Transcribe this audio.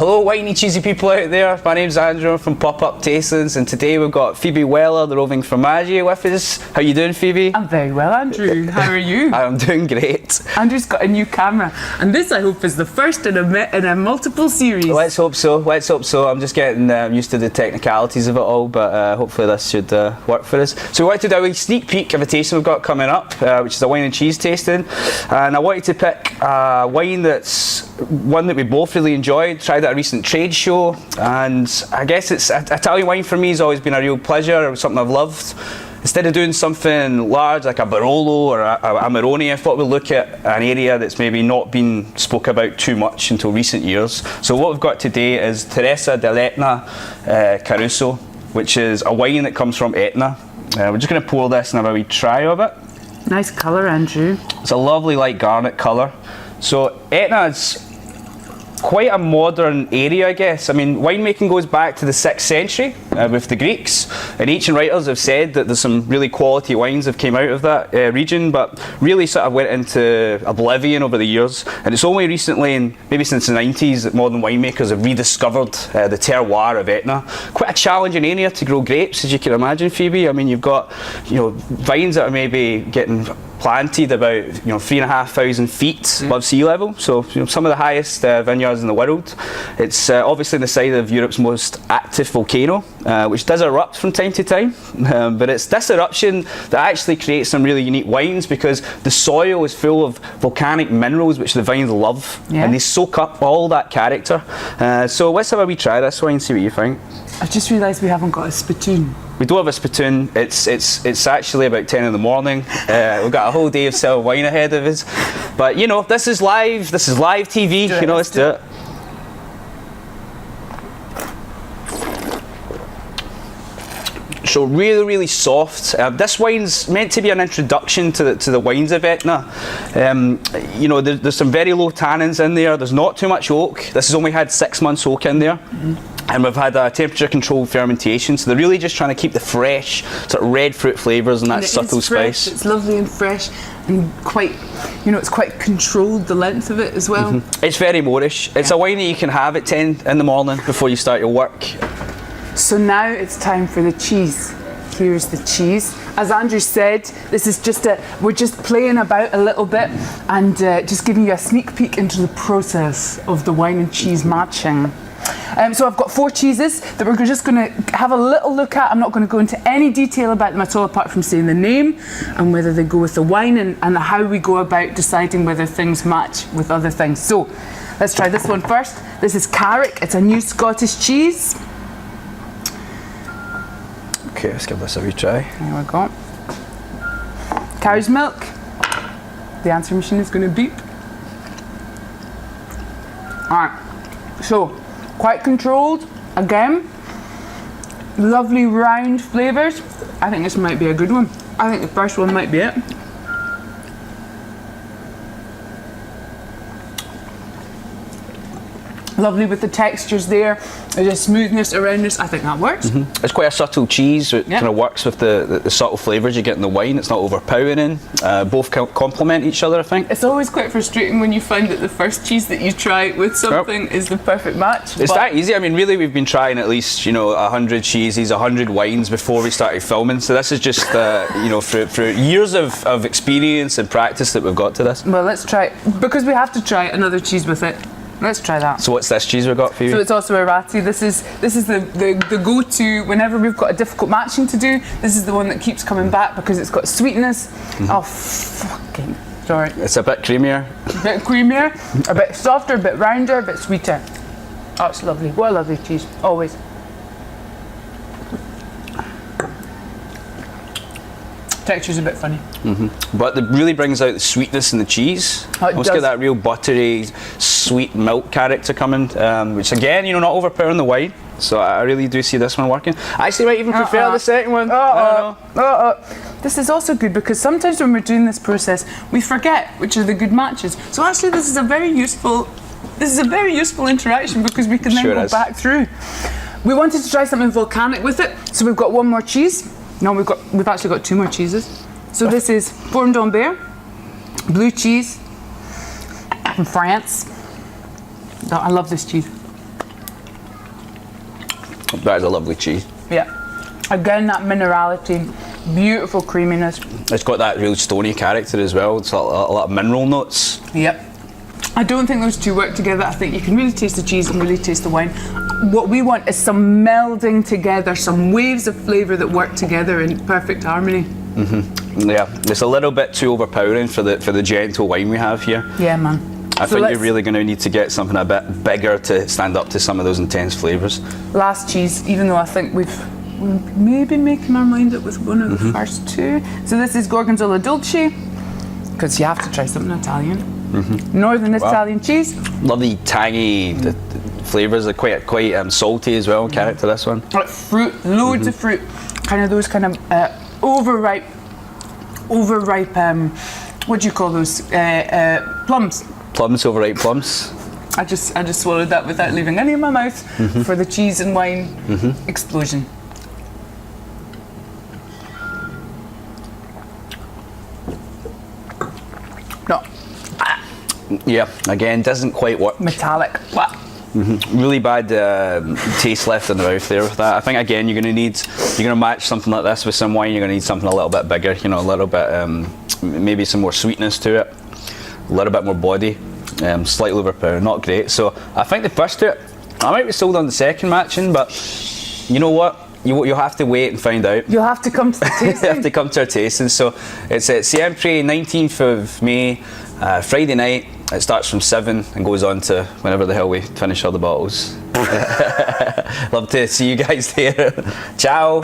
Hello winey cheesy people out there, my name's Andrew from Pop-Up Tastings, and today we've got Phoebe Weller, the Roving Fromagiere with us. How you doing, Phoebe? I'm very well, Andrew. How are you? I'm doing great. Andrew's got a new camera, and this I hope is the first in a multiple series. Let's hope so, let's hope so. I'm just getting used to the technicalities of it all, but hopefully this should work for us. So we wanted to do a wee sneak peek of a tasting we've got coming up, which is a wine and cheese tasting, and I wanted to pick a wine that's one that we both really enjoyed, tried at a recent trade show, and I guess Italian wine for me has always been a real pleasure, something I've loved. Instead of doing something large like a Barolo or a Amarone, I thought we'd look at an area that's maybe not been spoke about too much until recent years. So what we've got today is Terrazze Dell'Etna Carusu, which is a wine that comes from Etna. We're just going to pour this and have a wee try of it. Nice colour, Andrew. It's a lovely light garnet colour. So Etna is quite a modern area, I guess. I mean, winemaking goes back to the 6th century with the Greeks, and ancient writers have said that there's some really quality wines that came out of that region, but really sort of went into oblivion over the years. And it's only recently, and maybe since the 90s, that modern winemakers have rediscovered the terroir of Etna. Quite a challenging area to grow grapes, as you can imagine, Phoebe. I mean, you've got vines that are maybe getting planted about 3,500 feet above sea level, so some of the highest vineyards in the world. It's obviously on the side of Europe's most active volcano, which does erupt from time to time, but it's this eruption that actually creates some really unique wines, because the soil is full of volcanic minerals which the vines love, and they soak up all that character. So let's have a wee try this wine and see what you think. I just realised we haven't got a spittoon. We don't have a spittoon. It's actually about 10 in the morning. We've got a whole day of selling wine ahead of us, but this is live TV. Let's do it. So really soft. This wine's meant to be an introduction to the wines of Etna. There's some very low tannins in there. There's not too much oak. This has only had 6 months oak in there. And we've had a temperature controlled fermentation, so they're really just trying to keep the fresh sort of red fruit flavours and that subtle spice. It's lovely and fresh, and quite, it's quite controlled, the length of it as well. It's very Moorish. It's a wine that you can have at 10 in the morning before you start your work. So now it's time for the cheese. Here's the cheese. As Andrew said, this is we're just playing about a little bit and just giving you a sneak peek into the process of the wine and cheese matching. So I've got 4 cheeses that we're just going to have a little look at. I'm not going to go into any detail about them at all, apart from saying the name and whether they go with the wine, and how we go about deciding whether things match with other things. So let's try this one first. This is Carrick. It's a new Scottish cheese. Okay, let's give this a wee try. Here we go. Cow's milk. The answer machine is going to beep. Alright, so quite controlled, again, lovely round flavours. I think this might be a good one. I think the first one might be it. Lovely with the textures there, there's a smoothness around this. I think that works. It's quite a subtle cheese. It kind of works with the subtle flavours you get in the wine. It's not overpowering. Both complement each other, I think. It's always quite frustrating when you find that the first cheese that you try with something is the perfect match. It's that easy. I mean, really, we've been trying at least 100 cheeses, 100 wines before we started filming. So this is just for years of experience and practice that we've got to this. Well, let's try, because we have to try another cheese with it. Let's try that. So what's this cheese we've got for you? So it's also a Ratti. This is the go-to whenever we've got a difficult matching to do. This is the one that keeps coming back because it's got sweetness. Oh, fucking sorry. It's a bit creamier. A bit creamier, a bit softer, a bit rounder, a bit sweeter. Oh, it's lovely. What a lovely cheese. Always. Texture's a bit funny. But it really brings out the sweetness in the cheese. Let's get that real buttery, sweet milk character coming, which again, not overpowering the wine. So I really do see this one working. I actually might even prefer the second one. This is also good because sometimes when we're doing this process, we forget which are the good matches. So actually, this is a very useful interaction because we can then go back through. We wanted to try something volcanic with it, so we've got one more cheese. No, we've actually got 2 more cheeses. So this is Fourme d'Ambert, blue cheese from France. I love this cheese. That is a lovely cheese. Yeah. Again, that minerality, beautiful creaminess. It's got that real stony character as well. It's a lot of mineral notes. Yep. I don't think those two work together. I think you can really taste the cheese and really taste the wine. What we want is some melding together, some waves of flavour that work together in perfect harmony. Yeah, it's a little bit too overpowering for the gentle wine we have here. Yeah, man. I think you're really going to need to get something a bit bigger to stand up to some of those intense flavours. Last cheese, even though I think we're maybe making our mind up with one of the first two. So this is Gorgonzola Dolce, because you have to try something Italian. Northern Italian cheese. Lovely tangy flavours, are quite salty as well in character, this one. Like fruit, loads of fruit. Kind of those kind of overripe, what do you call those? Plums. Plums, overripe plums. I just swallowed that without leaving any in my mouth for the cheese and wine explosion. No. Yeah, again, doesn't quite work. Metallic. What? Really bad taste left in the mouth there with that. I think again you're going to match something like this with some wine. You're going to need something a little bit bigger, you know, a little bit maybe some more sweetness to it, a little bit more body, slightly overpowering, not great. So I think the first two, I might be sold on the second matching, but you know what? You'll have to wait and find out. You'll have to come to the tasting. You have to come to our tasting. So it's at Siempre, 19th of May, Friday night. It starts from 7 and goes on to whenever the hell we finish all the bottles. Love to see you guys there. Ciao.